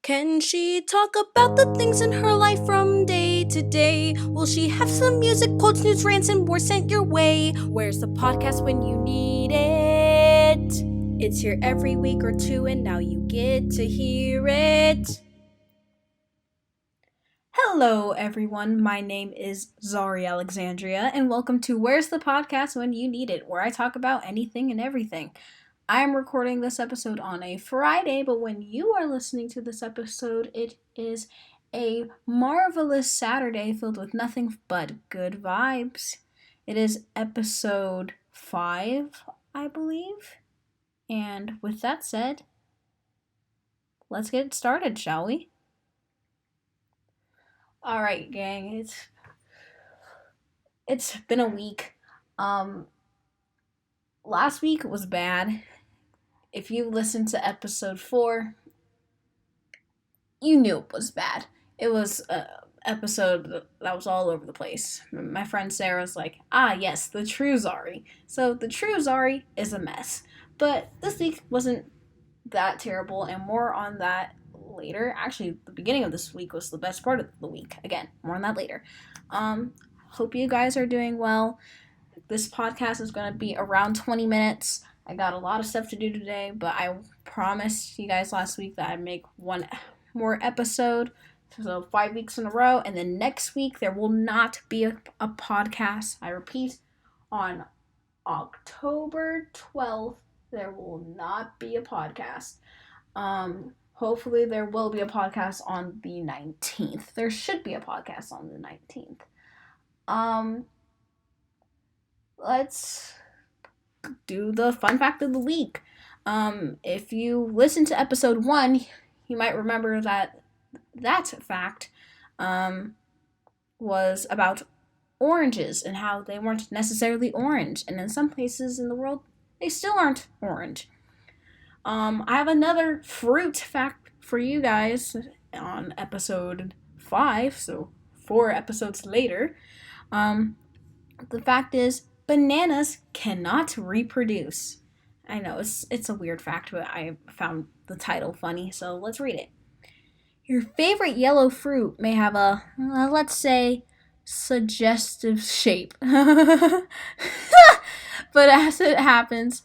Can she talk about the things in her life from day to day? Will she have some music, quotes, news, rants, and more sent your way? Where's the podcast when you need it? It's here every week or two, and now you get to hear it. Hello, everyone. My name is Zari Alexandria, and welcome to Where's the Podcast When You Need It, where I talk about anything and everything. I am recording this episode on a Friday, but when you are listening to this episode, it is a marvelous Saturday filled with nothing but good vibes. It is episode 5, I believe. And with that said, let's get started, shall we? Alright, gang, it's been a week. Last week was bad. If you listened to episode 4, you knew it was bad. It was an episode that was all over the place. My friend Sarah's like, yes, the true Zari. So the true Zari is a mess. But this week wasn't that terrible, and more on that later. Actually, the beginning of this week was the best part of the week. Again, more on that later. Hope you guys are doing well. This podcast is going to be around 20 minutes. I got a lot of stuff to do today, but I promised you guys last week that I'd make one more episode. So 5 weeks in a row. And then next week, there will not be a podcast. I repeat, on October 12th, there will not be a podcast. Hopefully, there will be a podcast on the 19th. There should be a podcast on the 19th. Let's do the fun fact of the week. If you listen to episode 1, you might remember that fact was about oranges and how they weren't necessarily orange, and in some places in the world they still aren't orange. I have another fruit fact for you guys on episode 5, so 4 episodes later. The fact is, bananas cannot reproduce. I know, it's a weird fact, but I found the title funny, so let's read it. Your favorite yellow fruit may have a, let's say, suggestive shape. But as it happens,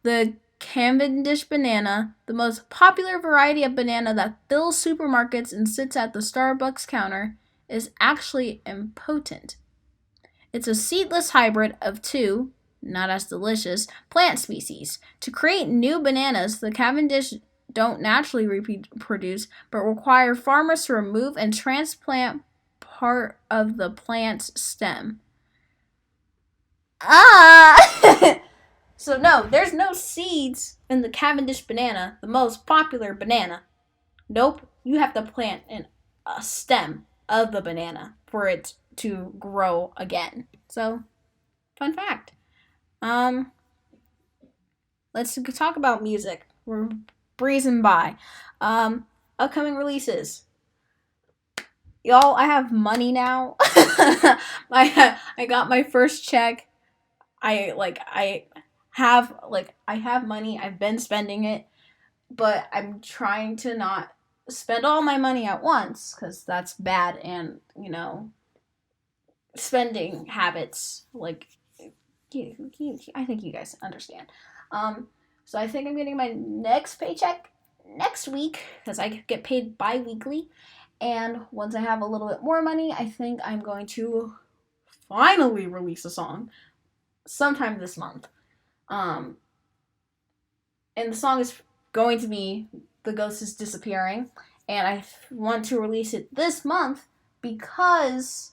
the Cavendish banana, the most popular variety of banana that fills supermarkets and sits at the Starbucks counter, is actually impotent. It's a seedless hybrid of 2, not as delicious, plant species. To create new bananas, the Cavendish don't naturally reproduce, but require farmers to remove and transplant part of the plant's stem. So no, there's no seeds in the Cavendish banana, the most popular banana. Nope, you have to plant a stem of the banana for it to grow again. So, fun fact. Let's talk about music. We're breezing by. Upcoming releases. Y'all, I have money now. I got my first check. I have money. I've been spending it, but I'm trying to not spend all my money at once, because that's bad, and spending habits, I think you guys understand. So I think I'm getting my next paycheck next week, because I get paid bi-weekly, and once I have a little bit more money, I think I'm going to finally release a song sometime this month. And the song is going to be The Ghost is Disappearing, and I want to release it this month because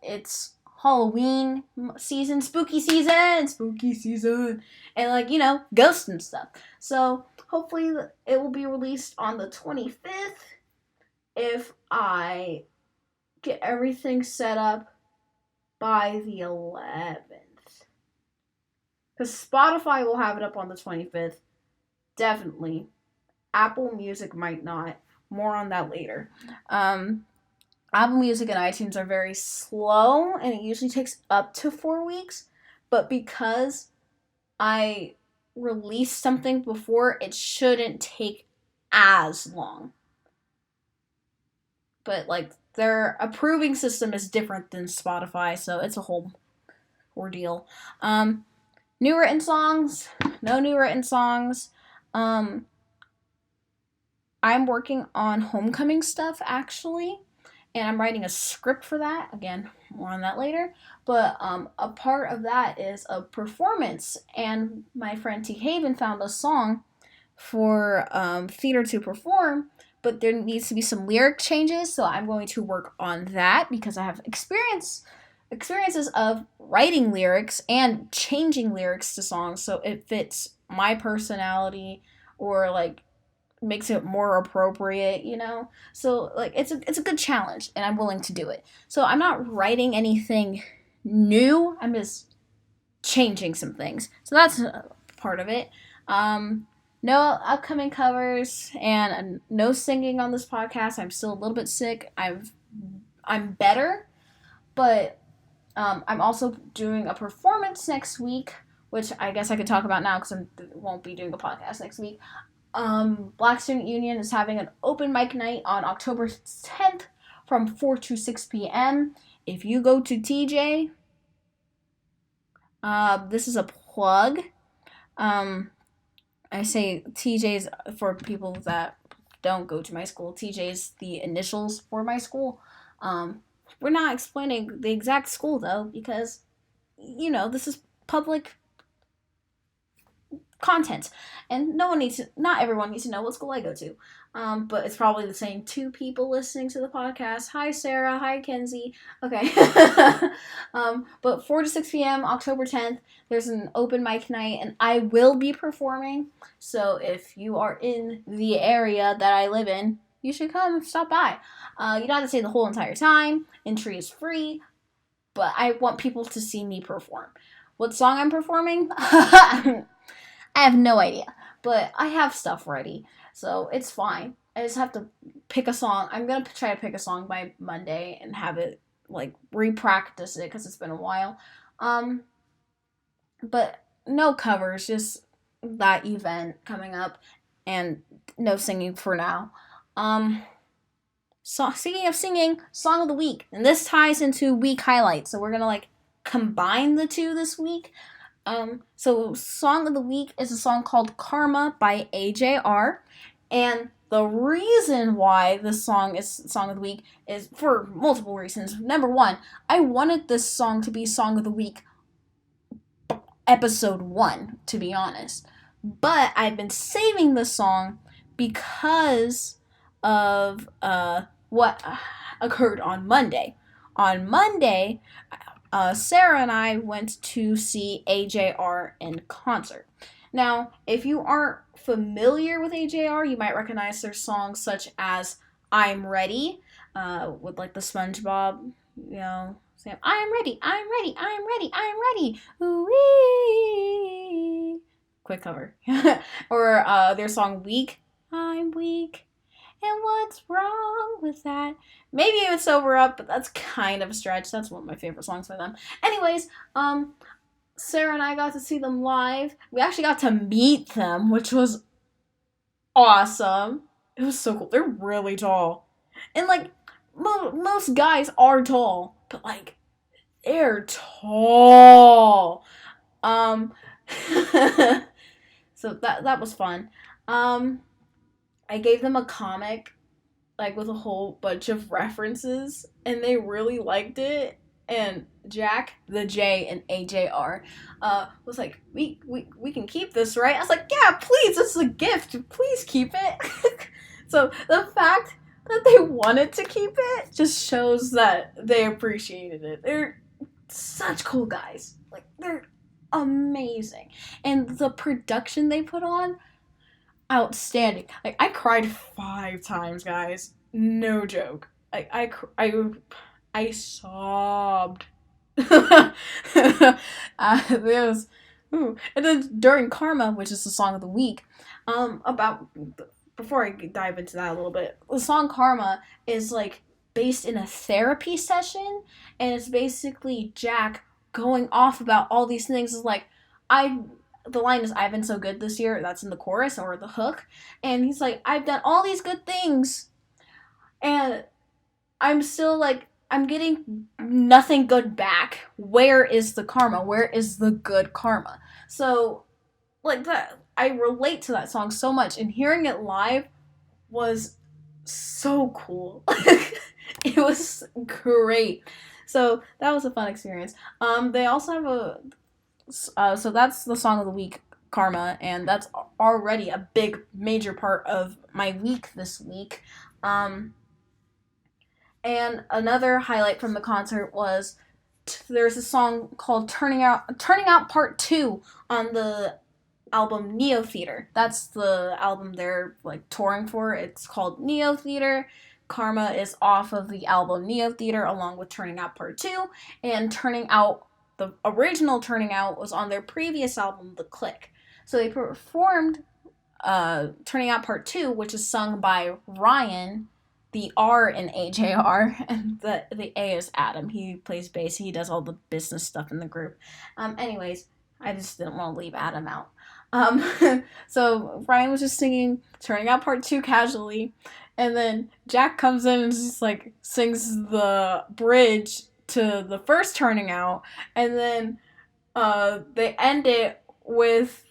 it's Halloween season, spooky season, and ghosts and stuff. So hopefully it will be released on the 25th if I get everything set up by the 11th. Because Spotify will have it up on the 25th. Definitely. Apple Music might not. More on that later. Apple Music and iTunes are very slow, and it usually takes up to 4 weeks. But because I release something before, it shouldn't take as long. But like their approving system is different than Spotify, so it's a whole ordeal. New written songs, no new written songs. I'm working on homecoming stuff actually, and I'm writing a script for that. Again, more on that later. But a part of that is a performance, and my friend T. Haven found a song for theater to perform, but there needs to be some lyric changes, so I'm going to work on that because I have experiences of writing lyrics and changing lyrics to songs so it fits my personality or like makes it more appropriate, you know? So like it's a good challenge and I'm willing to do it. So I'm not writing anything new. I'm just changing some things. So that's part of it. No upcoming covers and no singing on this podcast. I'm still a little bit sick. I'm better, but I'm also doing a performance next week, which I guess I could talk about now because I won't be doing a podcast next week. Black Student Union is having an open mic night on October 10th from 4 to 6 p.m. If you go to TJ, this is a plug. I say TJ's for people that don't go to my school. TJ's the initials for my school. We're not explaining the exact school though because, you know, this is public content and not everyone needs to know what school I go to, but it's probably the same two people listening to the podcast. Hi Sarah, hi Kenzie. Okay. But 4 to 6 p.m. October 10th there's an open mic night and I will be performing, so if you are in the area that I live in, you should come stop by. You don't have to stay the whole entire time. Entry is free, but I want people to see me perform. What song I'm performing? I have no idea, but I have stuff ready, so it's fine. I just have to pick a song. I'm gonna try to pick a song by Monday and have it, like, re-practice it, because it's been a while. But no covers, just that event coming up, and no singing for now. So, speaking of singing, Song of the Week, and this ties into week highlights, so we're gonna, like, combine the two this week. So Song of the Week is a song called Karma by AJR, and the reason why this song is Song of the Week is for multiple reasons. Number one, I wanted this song to be Song of the Week episode 1, to be honest. But I've been saving this song because of what occurred on Monday. On Monday, Sarah and I went to see AJR in concert. Now, if you aren't familiar with AJR, you might recognize their songs such as I'm Ready, with like the SpongeBob, you know, saying, I'm ready, I'm ready, I'm ready, I'm ready, ooh-wee. Quick cover. Or their song Weak, I'm weak, and what's wrong with that? Maybe it's Sober Up, but that's kind of a stretch. That's one of my favorite songs by them. Anyways, Sarah and I got to see them live. We actually got to meet them, which was awesome. It was so cool. They're really tall. And, like, most guys are tall, but, like, they're tall. So that was fun. I gave them a comic, like, with a whole bunch of references, and they really liked it. And Jack, the J, and AJR was like, we can keep this, right? I was like, yeah, please, it's a gift. Please keep it. So the fact that they wanted to keep it just shows that they appreciated it. They're such cool guys. Like, they're amazing. And the production they put on, outstanding. Like, I cried 5 times, guys. No joke. I sobbed. It was, ooh. And then during Karma, which is the song of the week, before I dive into that a little bit, the song Karma is like based in a therapy session, and it's basically Jack going off about all these things. It's like, the line is "I've been so good this year." That's in the chorus or the hook, and he's like, "I've done all these good things, and I'm still like I'm getting nothing good back. Where is the karma? Where is the good karma?" So like that, I relate to that song so much, and hearing it live was so cool. It was great. So that was a fun experience. They also have so that's the song of the week, Karma, and that's already a big major part of my week this week. Um, and another highlight from the concert was there's a song called Turning Out Part 2 on the album Neo Theater. That's the album they're like touring for. It's called Neo Theater. Karma is off of the album Neo Theater along with Turning Out Part 2, and Turning Out, the original Turning Out, was on their previous album The Click. So they performed Turning Out Part 2, which is sung by Ryan, the R in AJR, and the A is Adam. He plays bass. He does all the business stuff in the group. Anyways, I just didn't want to leave Adam out. So Ryan was just singing Turning Out Part 2 casually, and then Jack comes in and just like sings the bridge to the first Turning Out, and then they end it with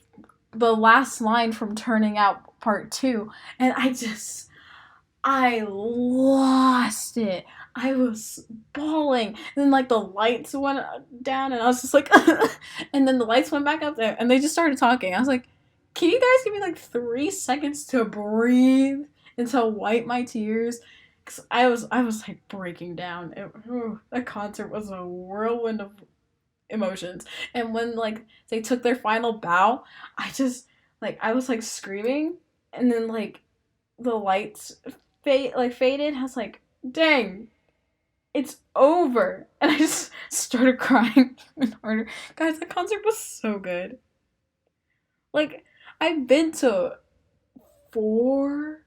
the last line from Turning Out Part 2, and I lost it. I was bawling. And then, like, the lights went down, and I was just like, and then the lights went back up there, and they just started talking. I was like, can you guys give me, like, 3 seconds to breathe and to wipe my tears? Because I was, like, breaking down. That concert was a whirlwind of emotions. And when, like, they took their final bow, I was, like, screaming, and then, like, the lights faded. I was like, dang, it's over. And I just started crying even harder. Guys, the concert was so good. Like, I've been to 4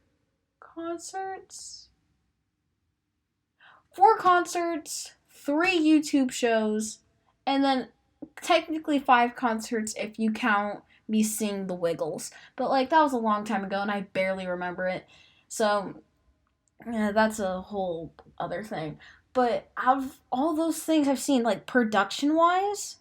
concerts. 4 concerts, 3 YouTube shows, and then technically 5 concerts if you count me seeing the Wiggles. But, like, that was a long time ago, and I barely remember it. So, yeah, that's a whole other thing. But out of all those things I've seen, like, production-wise,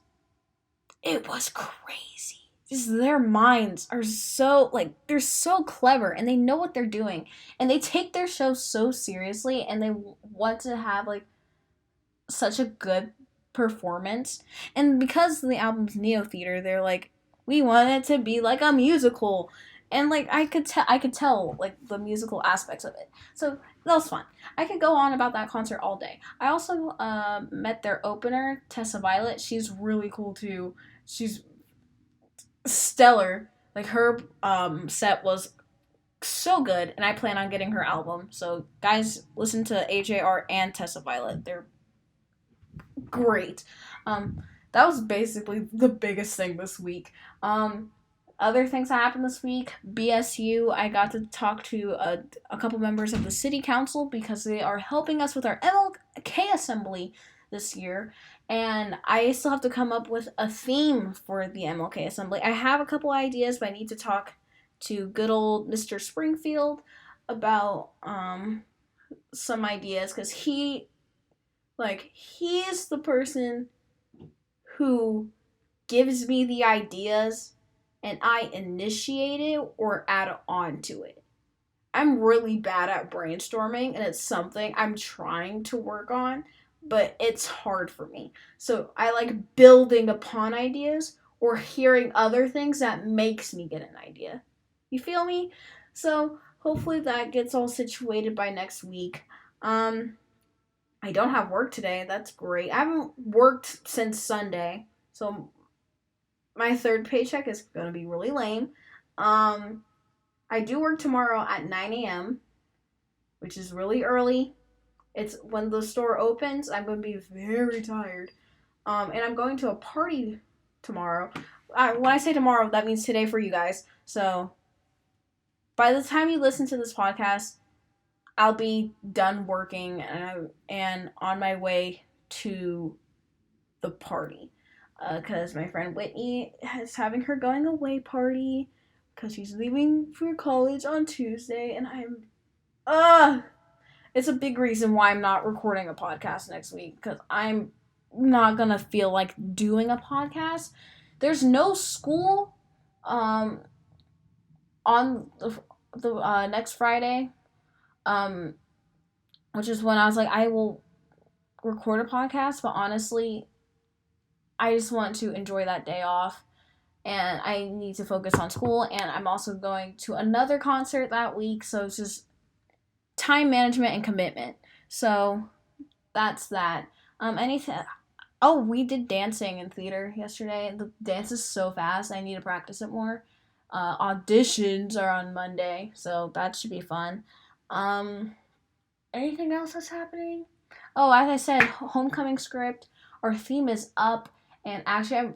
it was crazy. Just their minds are so, like, they're so clever, and they know what they're doing. And they take their show so seriously, and they want to have, like, such a good performance. And because the album's Neo Theater, they're like, we want it to be like a musical. And like I could tell like the musical aspects of it. So that was fun. I could go on about that concert all day. I also met their opener, Tessa Violet. She's really cool too. She's stellar. Like her set was so good, and I plan on getting her album. So guys, listen to AJR and Tessa Violet. They're great. That was basically the biggest thing this week. Other things that happened this week, BSU, I got to talk to a couple members of the city council because they are helping us with our MLK assembly this year, and I still have to come up with a theme for the MLK assembly. I have a couple ideas, but I need to talk to good old Mr. Springfield about some ideas because he is the person who gives me the ideas and I initiate it or add on to it. I'm really bad at brainstorming, and it's something I'm trying to work on, but it's hard for me. So I like building upon ideas or hearing other things that makes me get an idea. You feel me? So hopefully that gets all situated by next week. I don't have work today. That's great. I haven't worked since Sunday, so my third paycheck is going to be really lame. I do work tomorrow at 9 a.m., which is really early. It's when the store opens. I'm going to be very tired. And I'm going to a party tomorrow. When I say tomorrow, that means today for you guys. So by the time you listen to this podcast, I'll be done working and on my way to the party. because my friend Whitney is having her going away party because she's leaving for college on Tuesday, and it's a big reason why I'm not recording a podcast next week because I'm not gonna feel like doing a podcast. There's no school on the next Friday, which is when I was like, I will record a podcast, but honestly, I just want to enjoy that day off, and I need to focus on school, and I'm also going to another concert that week, so it's just time management and commitment. So that's that. Anything? Oh, we did dancing in theater yesterday. The dance is so fast. I need to practice it more. Auditions are on Monday, so that should be fun. Anything else that's happening? Oh, as I said, homecoming script. Our theme is up, and actually,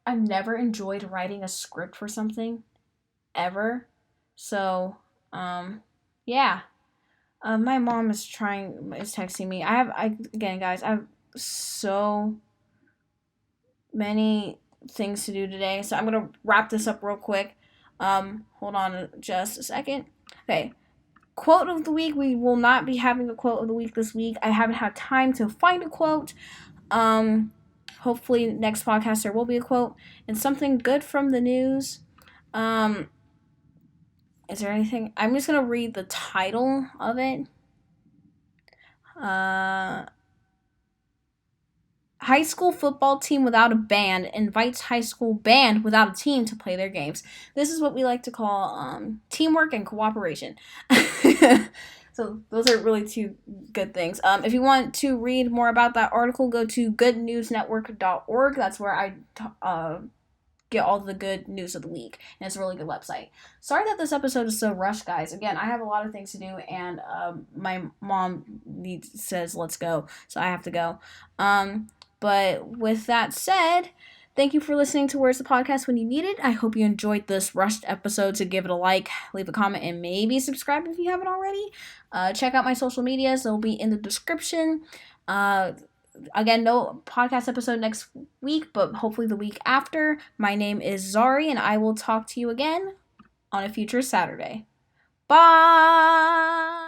I've never enjoyed writing a script for something ever. So, yeah. My mom is texting me. Again, guys, I have so many things to do today, so I'm gonna wrap this up real quick. Hold on just a second. Okay, quote of the week. We will not be having a quote of the week this week. I haven't had time to find a quote. Hopefully next podcast there will be a quote and something good from the news. Is there anything? I'm just gonna read the title of it. High school football team without a band invites high school band without a team to play their games. This is what we like to call teamwork and cooperation. So those are really two good things. If you want to read more about that article, go to goodnewsnetwork.org. That's where I get all the good news of the week, and it's a really good website. Sorry that this episode is so rushed, guys. Again, I have a lot of things to do, and my mom says let's go, so I have to go. But with that said, thank you for listening to Where's the Podcast When You Need It. I hope you enjoyed this rushed episode, so give it a like, leave a comment, and maybe subscribe if you haven't already. Check out my social medias. They'll be in the description. Again, no podcast episode next week, but hopefully the week after. My name is Zari, and I will talk to you again on a future Saturday. Bye!